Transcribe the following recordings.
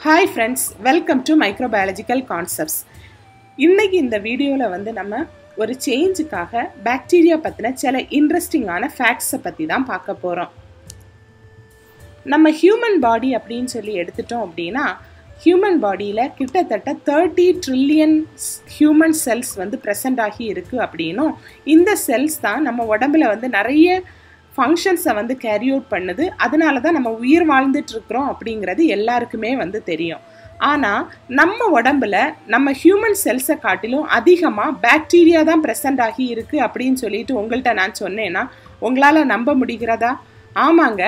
Hi friends, welcome to Microbiological Concepts. இன்னைக்கு இந்த வீடியோல நம்ம ஒரு சேஞ்சுக்காக பாக்டீரியா பத்தின சில இன்ட்ரெஸ்டிங்கான ஃபேக்ட்ஸ் பத்தி தான் பார்க்க போறோம். நம்ம ஹியூமன் பாடி அப்படினு சொல்லி எடுத்துட்டோம் அப்படினா ஹியூமன் பாடியில கிட்டத்தட்ட 30 ட்ரில்லியன் ஹியூமன் செல்ஸ் பிரசன்ட் ஆகி இருக்கு அப்படினும் இந்த செல்ஸ் தான் நம்ம உடம்புல நிறைய ஃபங்க்ஷன்ஸை கேரி அவுட் பண்ணுது. அதனால தான் நம்ம உயிர் வாழ்ந்துட்டு இருக்கிறோம் அப்படிங்கிறது எல்லாருக்குமே தெரியும். ஆனால் நம்ம உடம்புல நம்ம ஹியூமன் செல்ஸை காட்டிலும் அதிகமாக பாக்டீரியா தான் ப்ரெசண்ட் ஆகி இருக்குது அப்படின்னு சொல்லிட்டு உங்கள்கிட்ட நான் சொன்னேன்னா உங்களால் நம்ப முடிகிறதா? ஆமாங்க,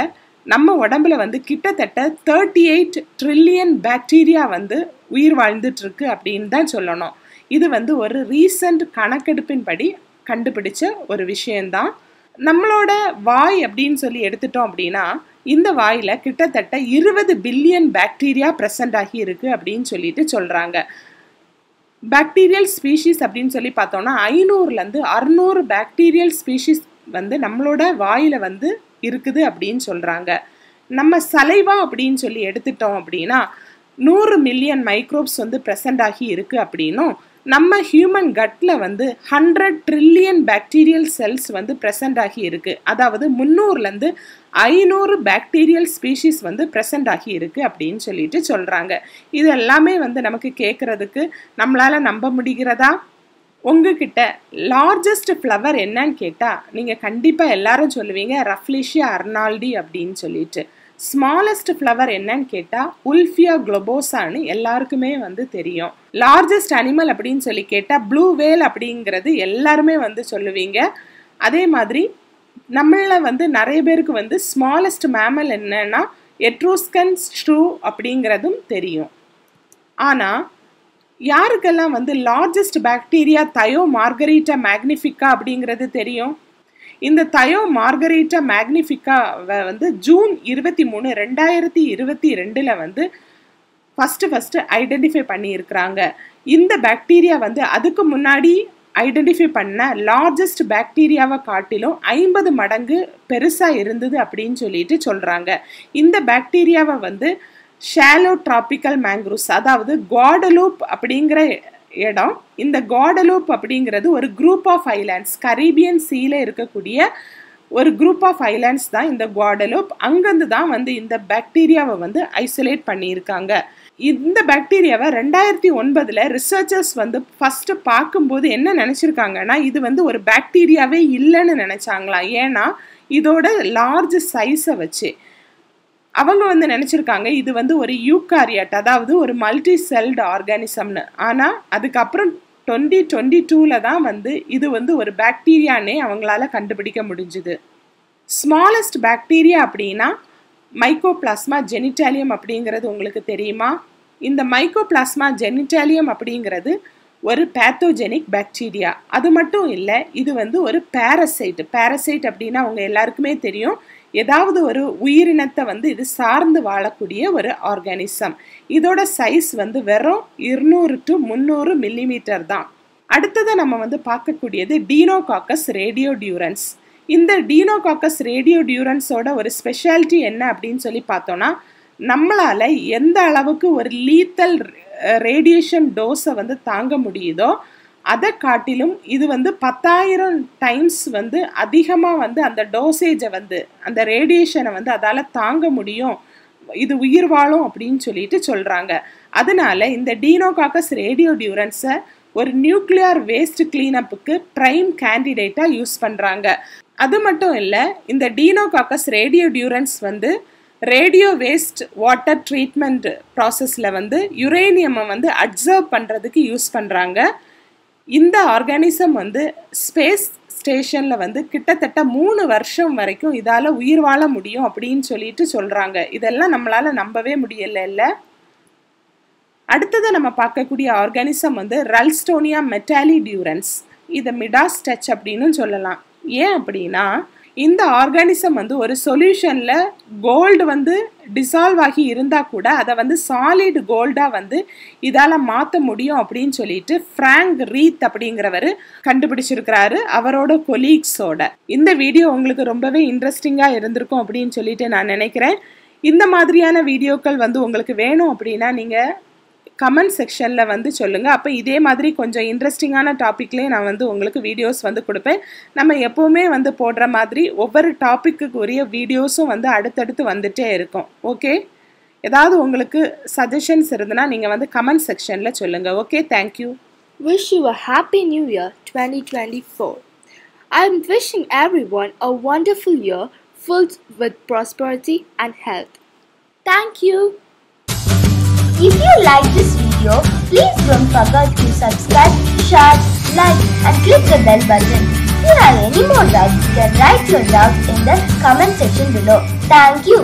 நம்ம உடம்புல கிட்டத்தட்ட 38 ட்ரில்லியன் பாக்டீரியா உயிர் வாழ்ந்துட்டு இருக்கு அப்படின்னு தான் சொல்லணும். இது ஒரு ரீசன்ட் கணக்கெடுப்பின்படி கண்டுபிடிச்ச ஒரு விஷயம்தான். நம்மளோட வாய் அப்படின்னு சொல்லி எடுத்துட்டோம் அப்படின்னா இந்த வாயில கிட்டத்தட்ட 20 பில்லியன் பாக்டீரியா பிரசன்ட் ஆகி இருக்கு அப்படின்னு சொல்லிட்டு சொல்றாங்க. பாக்டீரியல் ஸ்பீஷீஸ் அப்படின்னு சொல்லி பார்த்தோம்னா 500லேருந்து 600 பாக்டீரியல் ஸ்பீஷீஸ் நம்மளோட வாயில இருக்குது அப்படின்னு சொல்றாங்க. நம்ம சலைவா அப்படின்னு சொல்லி எடுத்துட்டோம் அப்படின்னா 100 மில்லியன் மைக்ரோப்ஸ் பிரசன்ட் ஆகி இருக்கு அப்படின்னும் நம்ம ஹியூமன் கட்ல 100 ட்ரில்லியன் பாக்டீரியல் செல்ஸ் பிரசன்ட் ஆகி இருக்கு. அதாவது 300லேருந்து 500 பாக்டீரியல் ஸ்பீஷீஸ் பிரசன்ட் ஆகி இருக்கு அப்படின்னு சொல்லிட்டு சொல்றாங்க. இது எல்லாமே நமக்கு கேட்கறதுக்கு நம்மளால நம்ப முடிகிறதா? உங்ககிட்ட லார்ஜஸ்ட் ஃப்ளவர் என்னன்னு கேட்டா நீங்க கண்டிப்பா எல்லாரும் சொல்லுவீங்க ரஃப்லிஷியா அர்னால்டி அப்படின்னு சொல்லிட்டு. ஸ்மாலஸ்ட் ஃப்ளவர் என்னன்னு கேட்டா உல்ஃபியா குளோபோசான்னு எல்லாருக்குமே தெரியும். லார்ஜஸ்ட் அனிமல் அப்படின்னு சொல்லி கேட்டா ப்ளூ வேல் அப்படிங்கிறது எல்லாருமே சொல்லுவீங்க. அதே மாதிரி நம்மள நிறைய பேருக்கு ஸ்மாலஸ்ட் மேமல் என்னன்னா எட்ரூஸ்கன் ஷ்ரூ அப்படிங்கிறதும் தெரியும். ஆனா யாருக்கெல்லாம் largest bacteria Thiomargarita magnifica அப்படிங்கிறது தெரியும்? இந்த தயோ மார்கரிட்டா மேக்னிஃபிகாவை ஜூன் 23, 2022 ஃபர்ஸ்ட் ஐடென்டிஃபை பண்ணியிருக்கிறாங்க. இந்த பாக்டீரியா அதுக்கு முன்னாடி ஐடென்டிஃபை பண்ண லார்ஜஸ்ட் பாக்டீரியாவை காட்டிலும் 50 மடங்கு பெருசா இருந்தது அப்படின்னு சொல்லிட்டு சொல்றாங்க. இந்த பாக்டீரியாவை ஷாலோ டிராபிக்கல் மேங்க்ரூவ்ஸ், அதாவது குவாடலூப் அப்படிங்கிற இடம். இந்த குவாடலூப் அப்படிங்கிறது ஒரு குரூப் ஆஃப் ஐலாண்ட்ஸ், கரீபியன் சீல இருக்கக்கூடிய ஒரு குரூப் ஆஃப் ஐலாண்ட்ஸ் தான் இந்த குவாடலூப். அங்கிருந்து தான் இந்த பாக்டீரியாவை ஐசோலேட் பண்ணியிருக்காங்க. இந்த பாக்டீரியாவை 2009 ரிசர்ச்சர்ஸ் ஃபர்ஸ்ட் பார்க்கும்போது என்ன நினைச்சிருக்காங்கன்னா இது ஒரு பாக்டீரியாவே இல்லைன்னு நினைச்சாங்களாம். ஏன்னா இதோட லார்ஜ் சைஸை வச்சு அவங்க நினைச்சிருக்காங்க இது ஒரு யூகாரியாட், அதாவது ஒரு மல்டி செல்டு ஆர்கானிசம்னு. ஆனா அதுக்கப்புறம் 2022 தான் இது ஒரு பாக்டீரியானே அவங்களால கண்டுபிடிக்க முடிஞ்சுது. ஸ்மாலஸ்ட் பாக்டீரியா அப்படின்னா மைக்கோபிளாஸ்மா ஜெனிட்டாலியம் அப்படிங்கிறது உங்களுக்கு தெரியுமா? இந்த மைக்கோபிளாஸ்மா ஜெனிட்டாலியம் அப்படிங்கிறது ஒரு பேத்தோஜெனிக் பாக்டீரியா. அது மட்டும் இல்லை, இது ஒரு பாரசைட். பாரசைட் அப்படின்னா அவங்க எல்லாருக்குமே தெரியும், ஏதாவது ஒரு உயிரினத்தை இது சார்ந்து வாழக்கூடிய ஒரு ஆர்கானிசம். இதோட சைஸ் வெறும் 200 to 300 மில்லிமீட்டர் தான். அடுத்ததை நம்ம பார்க்கக்கூடியது டீனோகாக்கஸ் ரேடியோடியூரன்ஸ். இந்த டீனோகாக்கஸ் ரேடியோடியூரன்ஸோட ஒரு ஸ்பெஷாலிட்டி என்ன அப்படின்னு சொல்லி பார்த்தோம்னா நம்மளால எந்த அளவுக்கு ஒரு லீத்தல் ரேடியேஷன் டோஸை தாங்க முடியுதோ அதை காட்டிலும் இது 10,000 டைம்ஸ் அதிகமாக அந்த டோசேஜை அந்த ரேடியேஷனை அதால் தாங்க முடியும், இது உயிர் வாழும் அப்படின்னு சொல்லிட்டு சொல்கிறாங்க. அதனால இந்த டீனோகாக்கஸ் ரேடியோடியூரன்ஸை ஒரு நியூக்ளியர் வேஸ்ட் கிளீனப்புக்கு ப்ரைம் கேண்டிடேட்டாக யூஸ் பண்ணுறாங்க. அது மட்டும் இல்லை, இந்த டீனோகாக்கஸ் ரேடியோடியூரன்ஸ் ரேடியோ வேஸ்ட் வாட்டர் ட்ரீட்மெண்ட் ப்ராசஸில் யுரேனியமை அப்சர்வ் பண்ணுறதுக்கு யூஸ் பண்ணுறாங்க. இந்த ஆர்கானிசம் ஸ்பேஸ் ஸ்டேஷனில் கிட்டத்தட்ட 3 வருஷம் வரைக்கும் இதால் உயிர் வாழ முடியும் அப்படின்னு சொல்லிட்டு சொல்கிறாங்க. இதெல்லாம் நம்மளால் நம்பவே முடியல இல்லை. அடுத்ததை நம்ம பார்க்கக்கூடிய ஆர்கானிசம் ரல்ஸ்டோனியா மெட்டாலிடியூரன்ஸ். இதை மிடாஸ் டச் அப்படின்னு சொல்லலாம். ஏன் அப்படின்னா இந்த ஆர்கானிசம் ஒரு சொல்யூஷன்ல கோல்டு டிசால்வ் ஆகி இருந்தா கூட அதை சாலிட் கோல்டா இதால மாற்ற முடியும் அப்படின்னு சொல்லிட்டு ஃப்ராங்க் ரீத் அப்படிங்கிறவர் கண்டுபிடிச்சிருக்கிறாரு அவரோட கொலீக்ஸோட. இந்த வீடியோ உங்களுக்கு ரொம்பவே இன்ட்ரெஸ்டிங்கா இருந்திருக்கும் அப்படின்னு சொல்லிட்டு நான் நினைக்கிறேன். இந்த மாதிரியான வீடியோக்கள் வந்து உங்களுக்கு வேணும் அப்படின்னா நீங்கள் கமெண்ட் செக்ஷனில் வந்து சொல்லுங்கள். அப்போ இதே மாதிரி கொஞ்சம் இன்ட்ரெஸ்டிங்கான டாப்பிக்லேயே நான் வந்து உங்களுக்கு வீடியோஸ் வந்து கொடுப்பேன். நம்ம எப்போவுமே வந்து போடுற மாதிரி ஒவ்வொரு டாப்பிக்கு உரிய வீடியோஸும் வந்து அடுத்தடுத்து வந்துட்டே இருக்கும். ஓகே, ஏதாவது உங்களுக்கு சஜஷன்ஸ் இருந்ததுன்னா நீங்கள் வந்து கமெண்ட் செக்ஷனில் சொல்லுங்கள். Okay, thank you. Wish you a happy new year 2024. I am wishing everyone a wonderful year filled with prosperity and health. Thank you. If you like this video, please don't forget to subscribe, share, like and click the bell button. If you have any more doubts, you can write your doubts in the comment section below. Thank you.